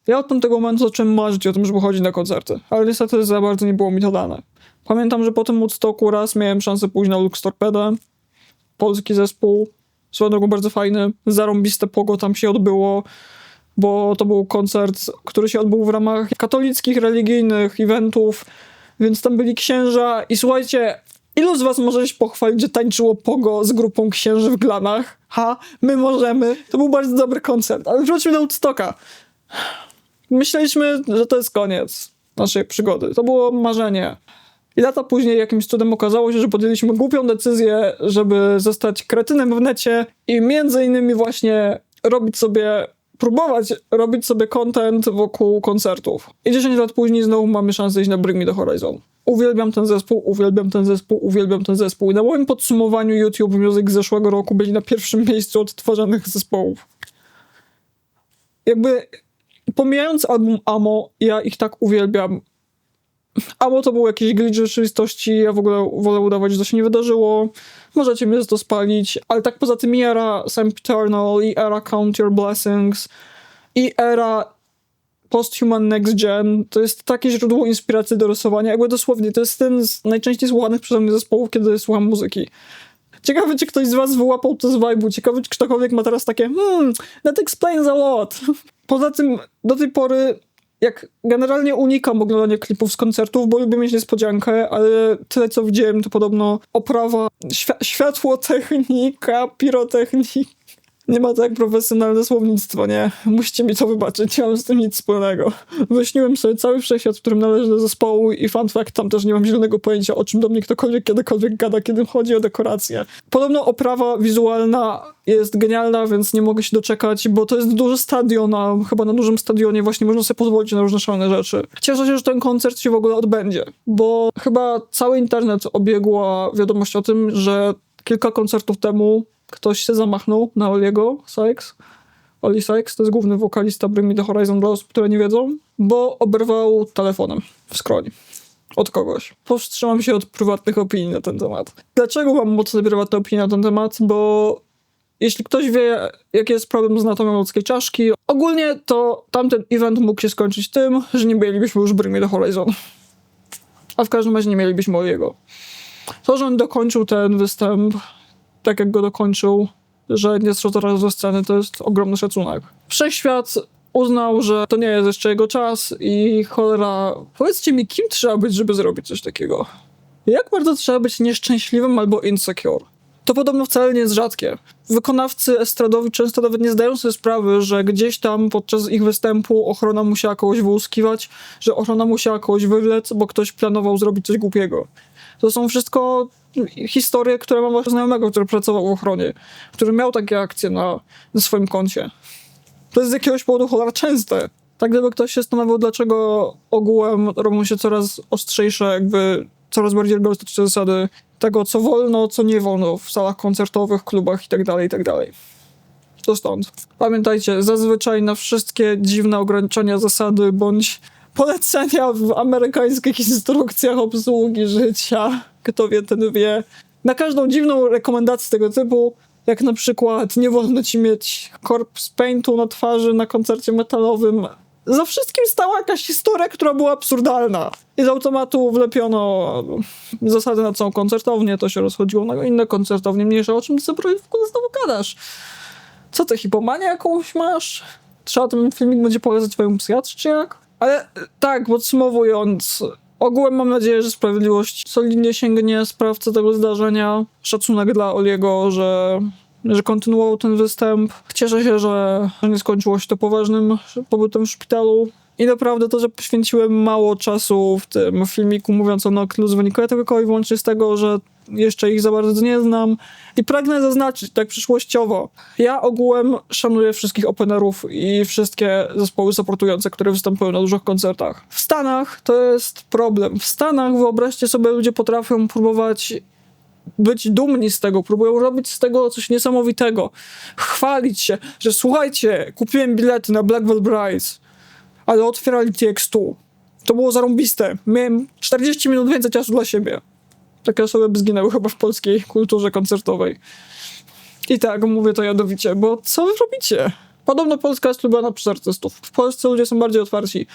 Ja od tamtego momentu zacząłem marzyć o tym, żeby chodzić na koncerty, ale niestety za bardzo nie było mi to dane. Pamiętam, że po tym Woodstocku raz miałem szansę pójść na Lux Torpeda, polski zespół, swoją drogą bardzo fajny, zarąbiste pogo tam się odbyło, bo to był koncert, który się odbył w ramach katolickich, religijnych eventów, więc tam byli księża i słuchajcie, ilu z was może się pochwalić, że tańczyło pogo z grupą księży w glanach? My możemy. To był bardzo dobry koncert, ale wróćmy do Woodstocka. Myśleliśmy, że to jest koniec naszej przygody. To było marzenie. I lata później jakimś cudem okazało się, że podjęliśmy głupią decyzję, żeby zostać kretynem w necie i między innymi właśnie próbować robić sobie content wokół koncertów. I 10 lat później znowu mamy szansę iść na Bring Me The Horizon. Uwielbiam ten zespół. I na moim podsumowaniu YouTube Music z zeszłego roku byli na pierwszym miejscu odtwarzanych zespołów. Jakby pomijając album Amo, ja ich tak uwielbiam. Amo to był jakiś glitch rzeczywistości, ja w ogóle wolę udawać, że to się nie wydarzyło. Możecie mnie za to spalić, ale tak poza tym i era Sempiternal, i era Count Your Blessings, i era Posthuman Next Gen, to jest takie źródło inspiracji do rysowania, jakby dosłownie, to jest ten z najczęściej słuchanych przeze mnie zespołów, kiedy słucham muzyki. Ciekawe, czy ktoś z was wyłapał to z vibe'u, ciekawe, czy ktokolwiek ma teraz takie that explains a lot. Poza tym, do tej pory, jak generalnie unikam oglądania klipów z koncertów, bo lubię mieć niespodziankę, ale tyle, co widziałem, to podobno oprawa, światłotechnika, pirotechnika. Nie ma tak profesjonalne słownictwo, nie? Musicie mi to wybaczyć, nie mam z tym nic wspólnego. Wyśniłem sobie cały wszechświat, w którym należy do zespołu i fun fact, tam też nie mam zielonego pojęcia, o czym do mnie ktokolwiek kiedykolwiek gada, kiedy chodzi o dekoracje. Podobno oprawa wizualna jest genialna, więc nie mogę się doczekać, bo to jest duży stadion, a chyba na dużym stadionie właśnie można sobie pozwolić na różne szalone rzeczy. Cieszę się, że ten koncert się w ogóle odbędzie, bo chyba cały internet obiegła wiadomość o tym, że kilka koncertów temu ktoś się zamachnął na Oliego Sykes. Oli Sykes to jest główny wokalista Bring Me The Horizon dla osób, które nie wiedzą, bo oberwał telefonem w skroni od kogoś. Powstrzymam się od prywatnych opinii na ten temat. Dlaczego mam mocne prywatne opinie na ten temat? Bo jeśli ktoś wie, jaki jest problem z anatomią ludzkiej czaszki, ogólnie to tamten event mógł się skończyć tym, że nie mielibyśmy już Bring Me The Horizon. A w każdym razie nie mielibyśmy Oliego. To, że on dokończył ten występ tak jak go dokończył, że nie zszedł teraz ze sceny, to jest ogromny szacunek. Wszechświat uznał, że to nie jest jeszcze jego czas i cholera, powiedzcie mi, kim trzeba być, żeby zrobić coś takiego? Jak bardzo trzeba być nieszczęśliwym albo insecure? To podobno wcale nie jest rzadkie. Wykonawcy estradowi często nawet nie zdają sobie sprawy, że gdzieś tam podczas ich występu ochrona musiała kogoś wyłuskiwać, że ochrona musiała kogoś wywlec, bo ktoś planował zrobić coś głupiego. To są wszystko historie, które mam właśnie znajomego, który pracował w ochronie, który miał takie akcje na swoim koncie. To jest z jakiegoś powodu cholera częste. Tak gdyby ktoś się zastanawiał, dlaczego ogółem robią się coraz ostrzejsze, jakby coraz bardziej rygorystyczne zasady tego, co wolno, co nie wolno w salach koncertowych, klubach itd., itd. To stąd. Pamiętajcie, zazwyczaj na wszystkie dziwne ograniczenia zasady bądź polecenia w amerykańskich instrukcjach obsługi życia, kto wie, ten wie. Na każdą dziwną rekomendację tego typu, jak na przykład nie wolno ci mieć corpse paintu na twarzy na koncercie metalowym, za wszystkim stała jakaś historia, która była absurdalna. I z automatu wlepiono zasady na całą koncertownię, to się rozchodziło na inne koncertownie, mniejsze, o czym ty sobie w ogóle znowu gadasz. Co ty, hipomanię jakąś masz? Trzeba ten filmik będzie pokazać twojemu psychiatrze, czy jak? Ale tak, podsumowując, ogółem mam nadzieję, że sprawiedliwość solidnie sięgnie sprawcy tego zdarzenia. Szacunek dla Oliego, że kontynuował ten występ. Cieszę się, że nie skończyło się to poważnym pobytem w szpitalu. I naprawdę to, że poświęciłem mało czasu w tym filmiku mówiąc o Noctilus, wynikuje tylko i wyłącznie z tego, że jeszcze ich za bardzo nie znam. I pragnę zaznaczyć, tak przyszłościowo, ja ogółem szanuję wszystkich openerów i wszystkie zespoły supportujące, które występują na dużych koncertach. W Stanach to jest problem. W Stanach, wyobraźcie sobie, ludzie potrafią próbować być dumni z tego, próbują robić z tego coś niesamowitego. Chwalić się, że słuchajcie, kupiłem bilety na Black Veil Brides, ale otwierali TX2. To było zarąbiste. Miałem 40 minut więcej czasu dla siebie. Takie osoby by zginęły chyba w polskiej kulturze koncertowej. I tak, mówię to jadowicie, bo co wy robicie? Podobno Polska jest lubiana przez artystów. W Polsce ludzie są bardziej otwarci.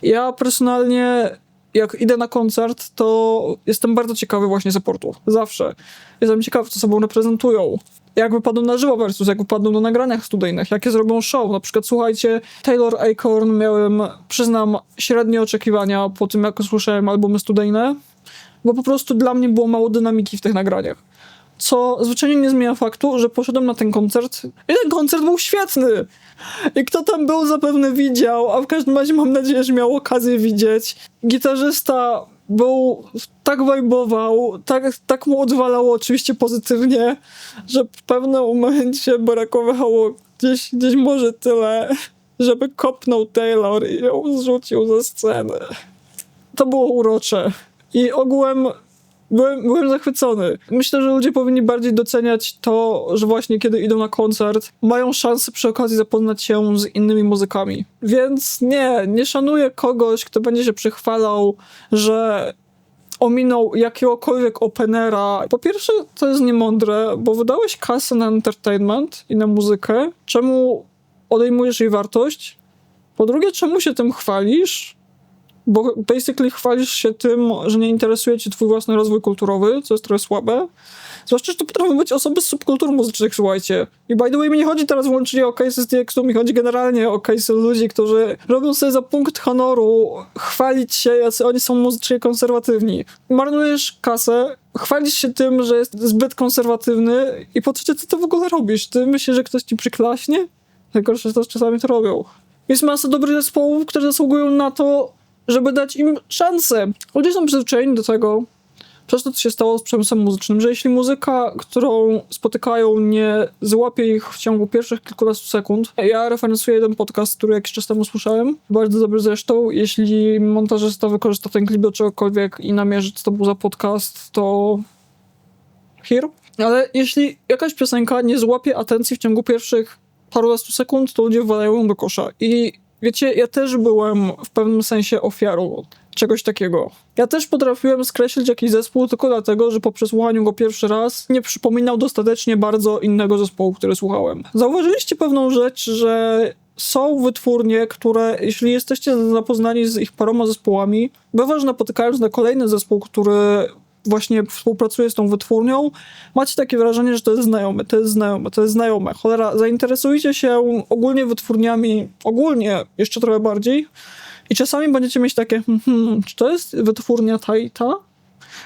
Ja personalnie, jak idę na koncert, to jestem bardzo ciekawy właśnie supportu. Zawsze. Jestem ciekawy, co sobą reprezentują. Jak wypadną na żywo versus, jak wypadną na nagraniach studyjnych, jakie zrobią show. Na przykład, słuchajcie, Taylor Acorn miałem, przyznam, średnie oczekiwania po tym, jak usłyszałem albumy studyjne, bo po prostu dla mnie było mało dynamiki w tych nagraniach. Co zwyczajnie nie zmienia faktu, że poszedłem na ten koncert i ten koncert był świetny. I kto tam był, zapewne widział, a w każdym razie mam nadzieję, że miał okazję widzieć. Gitarzysta tak wajbował, tak mu odwalało oczywiście pozytywnie, że w pewnym momencie brakowało gdzieś może tyle, żeby kopnął Taylor i ją zrzucił ze sceny. To było urocze. I ogółem byłem zachwycony. Myślę, że ludzie powinni bardziej doceniać to, że właśnie kiedy idą na koncert, mają szansę przy okazji zapoznać się z innymi muzykami. Więc nie szanuję kogoś, kto będzie się przychwalał, że ominął jakiegokolwiek openera. Po pierwsze, to jest niemądre, bo wydałeś kasę na entertainment i na muzykę. Czemu odejmujesz jej wartość? Po drugie, czemu się tym chwalisz? Bo basically chwalisz się tym, że nie interesuje cię twój własny rozwój kulturowy, co jest trochę słabe. Zwłaszcza, że to potrafią być osoby z subkultur muzycznych, słuchajcie. I by the way, mi nie chodzi teraz wyłącznie o case'y z TX-u, mi chodzi generalnie o case'y ludzi, którzy robią sobie za punkt honoru chwalić się, jacy oni są muzycznie konserwatywni. Marnujesz kasę, chwalisz się tym, że jest zbyt konserwatywny i po trzecie, co ty w ogóle robisz? Ty myślisz, że ktoś ci przyklaśnie? Najgorsze jest to, że czasami to robią. Jest masa dobrych zespołów, które zasługują na to, żeby dać im szansę. Ludzie są przyzwyczajeni do tego, przez to, co się stało z przemysłem muzycznym, że jeśli muzyka, którą spotykają, nie złapie ich w ciągu pierwszych kilkunastu sekund. Ja referencuję jeden podcast, który jakiś czas temu słyszałem, bardzo dobry zresztą. Jeśli montażysta wykorzysta ten klip do czegokolwiek i namierzy, co to był za podcast, to here. Ale jeśli jakaś piosenka nie złapie atencji w ciągu pierwszych parunastu sekund, to ludzie walają ją do kosza. I wiecie, ja też byłem w pewnym sensie ofiarą czegoś takiego. Ja też potrafiłem skreślić jakiś zespół tylko dlatego, że po przesłuchaniu go pierwszy raz nie przypominał dostatecznie bardzo innego zespołu, który słuchałem. Zauważyliście pewną rzecz, że są wytwórnie, które, jeśli jesteście zapoznani z ich paroma zespołami, bywa, że napotykając na kolejny zespół, który właśnie współpracuje z tą wytwórnią, macie takie wrażenie, że to jest znajome, to jest znajome, to jest znajome. Cholera, zainteresujcie się ogólnie wytwórniami, ogólnie jeszcze trochę bardziej i czasami będziecie mieć takie, czy to jest wytwórnia ta i ta?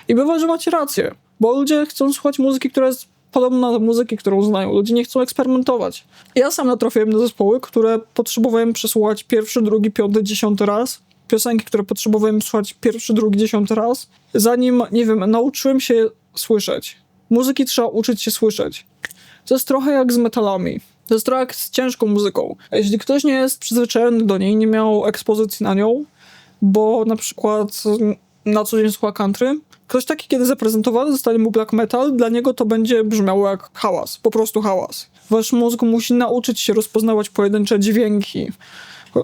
I bywa, że macie rację, bo ludzie chcą słuchać muzyki, która jest podobna do muzyki, którą znają. Ludzie nie chcą eksperymentować. Ja sam natrafiłem na zespoły, które potrzebowałem przesłuchać pierwszy, drugi, piąty, 10 raz. Piosenki, które potrzebowałem słuchać pierwszy, drugi, 10 raz, zanim, nie wiem, nauczyłem się słyszeć. Muzyki trzeba uczyć się słyszeć. To jest trochę jak z metalami. To jest trochę jak z ciężką muzyką. Jeśli ktoś nie jest przyzwyczajony do niej, nie miał ekspozycji na nią, bo na przykład na co dzień słucha country, ktoś taki, kiedy zaprezentowany zostanie mu black metal, dla niego to będzie brzmiało jak hałas. Po prostu hałas. Wasz mózg musi nauczyć się rozpoznawać pojedyncze dźwięki,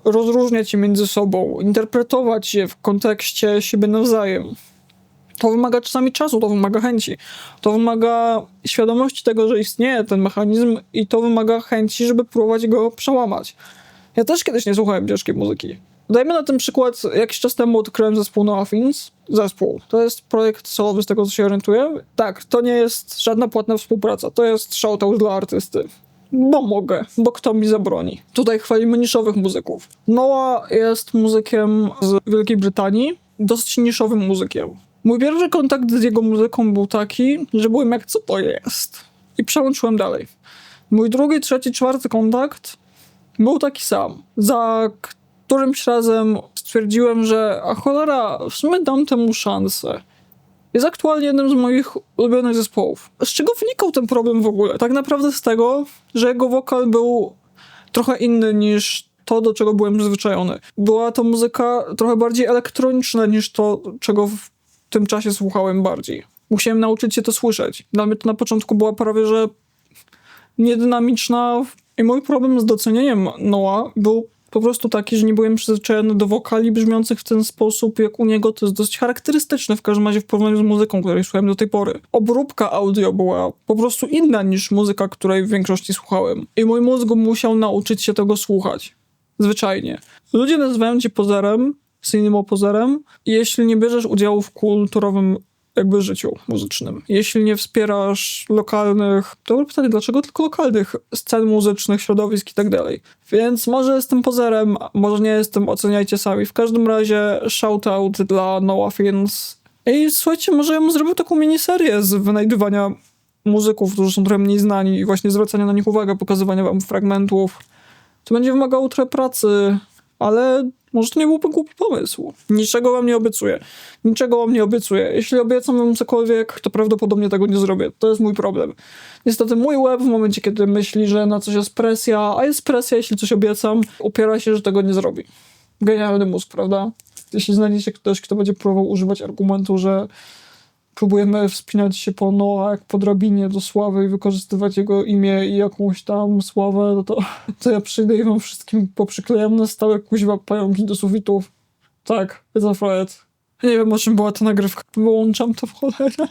rozróżniać je między sobą, interpretować je w kontekście siebie nawzajem. To wymaga czasami czasu, to wymaga chęci. To wymaga świadomości tego, że istnieje ten mechanizm i to wymaga chęci, żeby próbować go przełamać. Ja też kiedyś nie słuchałem ciężkiej muzyki. Dajmy na ten przykład, jakiś czas temu odkryłem zespół No Offense. Zespół. To jest projekt solowy, z tego co się orientuję. Tak, to nie jest żadna płatna współpraca. To jest shoutout dla artysty. Bo mogę, bo kto mi zabroni. Tutaj chwalimy niszowych muzyków. Noah jest muzykiem z Wielkiej Brytanii, dosyć niszowym muzykiem. Mój pierwszy kontakt z jego muzyką był taki, że byłem jak, co to jest? I przełączyłem dalej. Mój drugi, trzeci, czwarty kontakt był taki sam. Za którymś razem stwierdziłem, że a cholera, w sumie dam temu szansę. Jest aktualnie jednym z moich ulubionych zespołów. Z czego wynikał ten problem w ogóle? Tak naprawdę z tego, że jego wokal był trochę inny niż to, do czego byłem przyzwyczajony. Była to muzyka trochę bardziej elektroniczna niż to, czego w tym czasie słuchałem bardziej. Musiałem nauczyć się to słyszeć. Dla mnie to na początku była prawie że niedynamiczna i mój problem z docenieniem Noah był po prostu taki, że nie byłem przyzwyczajony do wokali brzmiących w ten sposób jak u niego. To jest dosyć charakterystyczne w każdym razie w porównaniu z muzyką, której słuchałem do tej pory. Obróbka audio była po prostu inna niż muzyka, której w większości słuchałem. I mój mózg musiał nauczyć się tego słuchać. Zwyczajnie. Ludzie nazywają cię pozerem, cinema-pozerem, jeśli nie bierzesz udziału w kulturowym jakby życiu muzycznym. Jeśli nie wspierasz lokalnych, dobre pytanie, dlaczego tylko lokalnych scen muzycznych, środowisk i tak dalej. Więc może jestem pozerem, może nie jestem, oceniajcie sami. W każdym razie shoutout dla Noah Fins. I słuchajcie, może ja bym zrobił taką miniserię z wynajdywania muzyków, którzy są trochę mniej znani i właśnie zwracania na nich uwagę, pokazywania wam fragmentów. To będzie wymagało trochę pracy, ale może to nie byłby głupi pomysł. Niczego wam nie obiecuję. Niczego wam nie obiecuję. Jeśli obiecam wam cokolwiek, to prawdopodobnie tego nie zrobię. To jest mój problem. Niestety mój łeb w momencie, kiedy myśli, że na coś jest presja, a jest presja, jeśli coś obiecam, upiera się, że tego nie zrobi. Genialny mózg, prawda? Jeśli znajdziecie ktoś, kto będzie próbował używać argumentu, że próbujemy wspinać się po Noah jak po drabinie do sławy i wykorzystywać jego imię i jakąś tam sławę, no to ja przyjdę i wam wszystkim poprzyklejam na stałe kuźwa pająki do sufitów. Tak, it's a threat. Nie wiem, o czym była ta nagrywka. Wyłączam to w cholerę.